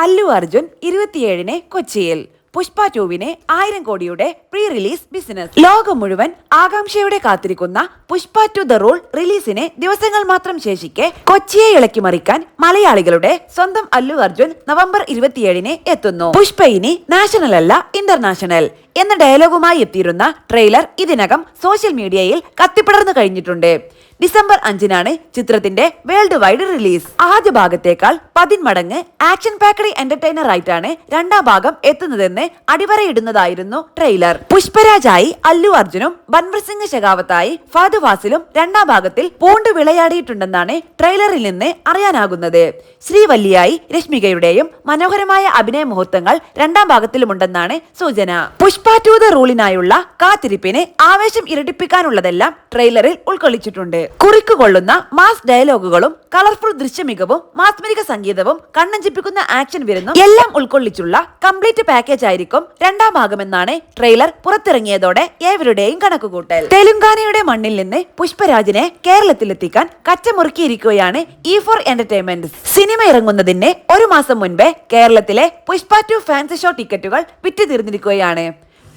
അല്ലു അർജുൻ 27-ന് കൊച്ചിയിൽ. പുഷ്പ 2-ന് 1000 കോടിയുടെ pre release business. ലോകം മുഴുവൻ ആകാംക്ഷയോടെ കാത്തിരിക്കുന്ന പുഷ്പ 2 ദ റൂൾ റിലീസിന് ദിവസങ്ങൾ മാത്രം ശേഷിക്കെ കൊച്ചിയെ ഇളക്കി മറിക്കാൻ മലയാളികളുടെ സ്വന്തം അല്ലു അർജുൻ നവംബർ 27-ന് എത്തുന്നു. പുഷ്പ ഇനി നാഷണൽ അല്ല ഇന്റർനാഷണൽ എന്ന ഡയലോഗുമായി എത്തിയിരുന്ന ട്രെയിലർ ഇതിനകം സോഷ്യൽ മീഡിയയിൽ കത്തിപ്പടർന്നു കഴിഞ്ഞിട്ടുണ്ട്. ഡിസംബർ 5-നാണ് ചിത്രത്തിന്റെ വേൾഡ് വൈഡ് റിലീസ്. ആദ്യ ഭാഗത്തേക്കാൾ 10 മടങ്ങ് ആക്ഷൻ പാക്കഡ് എന്റർടൈനർ ആയിട്ടാണ് രണ്ടാം ഭാഗം എത്തുന്നതെന്ന് അടിവരയിടുന്നതായിരുന്നു ട്രെയിലർ. പുഷ്പരാജായി അല്ലു അർജുനും ബൻവർ സിംഗ് ഷെഖാവത്തായി ഫഹദ് ഫാസിലും രണ്ടാം ഭാഗത്തിൽ പൂണ്ട് വിളയാടിയിട്ടുണ്ടെന്നാണ് ട്രെയിലറിൽ നിന്ന് അറിയാനാകുന്നത്. ശ്രീവല്ലിയായി രശ്മികയുടെയും മനോഹരമായ അഭിനയ മുഹൂർത്തങ്ങൾ രണ്ടാം ഭാഗത്തിലുമുണ്ടെന്നാണ് സൂചന. പുഷ്പ 2 ദ റൂളിനായുള്ള കാത്തിരിപ്പിന് ആവേശം ഇരട്ടിപ്പിക്കാനുള്ളതെല്ലാം ട്രെയിലറിൽ ഉൾക്കൊള്ളിച്ചിട്ടുണ്ട്. കുറിക്കുകൊള്ളുന്ന മാസ് ഡയലോഗുകളും കളർഫുൾ ദൃശ്യമികവും മാസ്മരിക സംഗീതവും കണ്ണഞ്ചിപ്പിക്കുന്ന ആക്ഷൻ വിരുന്നും എല്ലാം ഉൾക്കൊള്ളിച്ചുള്ള കംപ്ലീറ്റ് പാക്കേജ് ആയിരിക്കും രണ്ടാം ഭാഗമെന്നാണ് ട്രെയിലർ പുറത്തിറങ്ങിയതോടെ ഏവരുടെയും കണക്കുകൂട്ടൽ. തെലുങ്കാനയുടെ മണ്ണിൽ നിന്ന് പുഷ്പരാജിനെ കേരളത്തിലെത്തിക്കാൻ കച്ചമുറുക്കിയിരിക്കുകയാണ് E4 എന്റർടൈൻമെന്റ്. സിനിമ ഇറങ്ങുന്നതിന് ഒരു മാസം മുൻപേ കേരളത്തിലെ പുഷ്പ 2 ഫാൻസി ഷോ ടിക്കറ്റുകൾ വിറ്റ് തീർന്നിരിക്കുകയാണ്.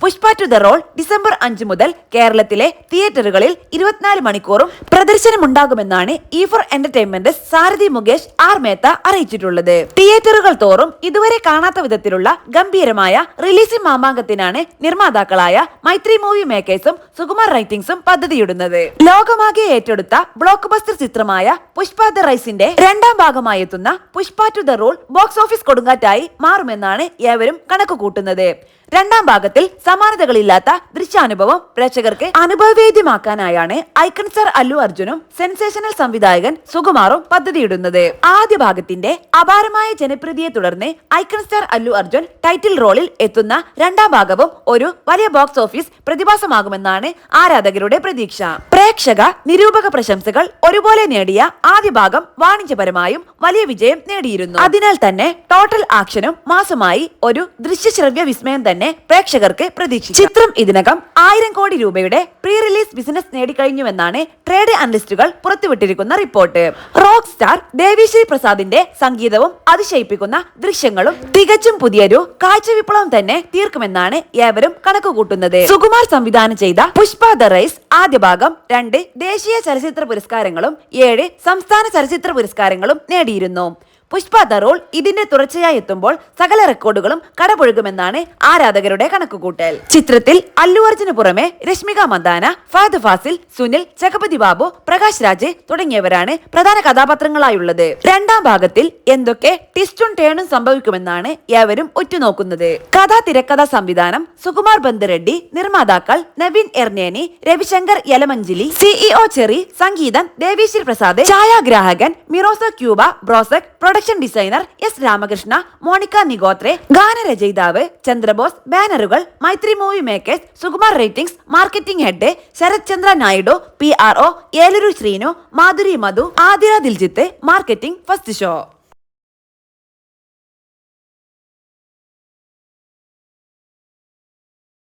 പുഷ്പ 2 ദ റോൾ ഡിസംബർ 5 മുതൽ കേരളത്തിലെ തിയേറ്ററുകളിൽ 24 മണിക്കൂറും പ്രദർശനമുണ്ടാകുമെന്നാണ് E4 എന്റർടൈൻമെന്റ് സാരഥി മുകേഷ് ആർ മേത്ത അറിയിച്ചിട്ടുള്ളത്. തിയേറ്ററുകൾ തോറും ഇതുവരെ കാണാത്ത വിധത്തിലുള്ള ഗംഭീരമായ റിലീസിംഗ് മാമാങ്കത്തിനാണ് നിർമ്മാതാക്കളായ മൈത്രി മൂവി മേക്കേഴ്സും സുകുമാർ റൈറ്റിംഗ്സും പദ്ധതിയിടുന്നത്. ലോകമാകെ ഏറ്റെടുത്ത ബ്ലോക്ക് ബസ്റ്റർ ചിത്രമായ പുഷ്പ ദ റൈസിന്റെ രണ്ടാം ഭാഗമായി എത്തുന്ന Pushpa 2 the rule box office കൊടുങ്കാറ്റായി മാറുമെന്നാണ് ഏവരും കണക്ക് കൂട്ടുന്നത്. രണ്ടാം ഭാഗത്തിൽ സമാനതകളില്ലാത്ത ദൃശ്യാനുഭവം പ്രേക്ഷകർക്ക് അനുഭവവേദ്യമാക്കാനായാണ് ഐക്കൺ സ്റ്റാർ അല്ലു അർജുനും സെൻസേഷണൽ സംവിധായകൻ സുകുമാറും പദ്ധതിയിടുന്നത്. ആദ്യ ഭാഗത്തിന്റെ അപാരമായ ജനപ്രീതിയെ തുടർന്ന് icon star Allu Arjun title റോളിൽ എത്തുന്ന രണ്ടാം ഭാഗവും ഒരു വലിയ ബോക്സ് ഓഫീസ് പ്രതിഭാസമാകുമെന്നാണ് ആരാധകരുടെ പ്രതീക്ഷ. പ്രേക്ഷക നിരൂപക പ്രശംസകൾ ഒരുപോലെ നേടിയ ആദ്യ ഭാഗം വാണിജ്യപരമായും വലിയ വിജയം നേടിയിരുന്നു. അതിനാൽ തന്നെ ടോട്ടൽ ആക്ഷനും മാസമായി ഒരു ദൃശ്യശ്രവ്യ വിസ്മയം തന്നെ പ്രേക്ഷകർക്ക് പ്രതീക്ഷിക്കാം. ചിത്രം ഇതിനകം 1000 കോടി രൂപയുടെ പ്രീ റിലീസ് ബിസിനസ് നേടിക്കഴിഞ്ഞുവെന്നാണ് ട്രേഡ് അനലിസ്റ്റുകൾ പുറത്തുവിട്ടിരിക്കുന്ന റിപ്പോർട്ട്. റോക്ക് സ്റ്റാർ ദേവിശ്രീ പ്രസാദിന്റെ സംഗീതവും അതിശയിപ്പിക്കുന്ന ദൃശ്യങ്ങളും തികച്ചും പുതിയൊരു കാഴ്ച വിപ്ലവം തന്നെ തീർക്കുമെന്നാണ് ഏവരും കണക്കുകൂട്ടുന്നത്. സുകുമാർ സംവിധാനം ചെയ്ത പുഷ്പ ദ റൈസ് ആദ്യ ഭാഗം 2 ദേശീയ ചലച്ചിത്ര പുരസ്കാരങ്ങളും 7 സംസ്ഥാന ചലച്ചിത്ര പുരസ്കാരങ്ങളും നേടിയിരുന്നു. പുഷ്പ ദ റോൾ ഇതിന്റെ തുടർച്ചയായി എത്തുമ്പോൾ സകല റെക്കോർഡുകളും കടപുഴകുമെന്നാണ് ആരാധകരുടെ കണക്കുകൂട്ടൽ. ചിത്രത്തിൽ അല്ലു അർജുന് പുറമെ രശ്മിക മന്ദാന, ഫഹദ് ഫാസിൽ, സുനിൽ, ജഗപതി ബാബു, പ്രകാശ് രാജ് തുടങ്ങിയവരാണ് പ്രധാന കഥാപാത്രങ്ങളായുള്ളത്. രണ്ടാം ഭാഗത്തിൽ എന്തൊക്കെ ട്വിസ്റ്റും ടേണും സംഭവിക്കുമെന്നാണ് ഏവരും ഉറ്റുനോക്കുന്നത്. കഥാ തിരക്കഥാ സംവിധാനം സുകുമാർ ബന്ദ്-റെഡ്ഡി, നിർമ്മാതാക്കൾ നവീൻ എർനേനി, രവിശങ്കർ യലമഞ്ചിലി, CEO ചെറി, സംഗീതം ദേവിശ്രീ പ്രസാദ്, ഛായാഗ്രാഹകൻ Miroslaw Kuba Brozek, production designer S Ramakrishna, Monika Nigotre, ഗാനരചയിതാവ് ചന്ദ്രബോസ്, ബാനറുകൾ Mythri movie makers, Sukumar writings, marketing head Sarath Chandra Naidu, PRO Eluru Sreenu, Madhuri Madhu, Athira Diljith, marketing first show.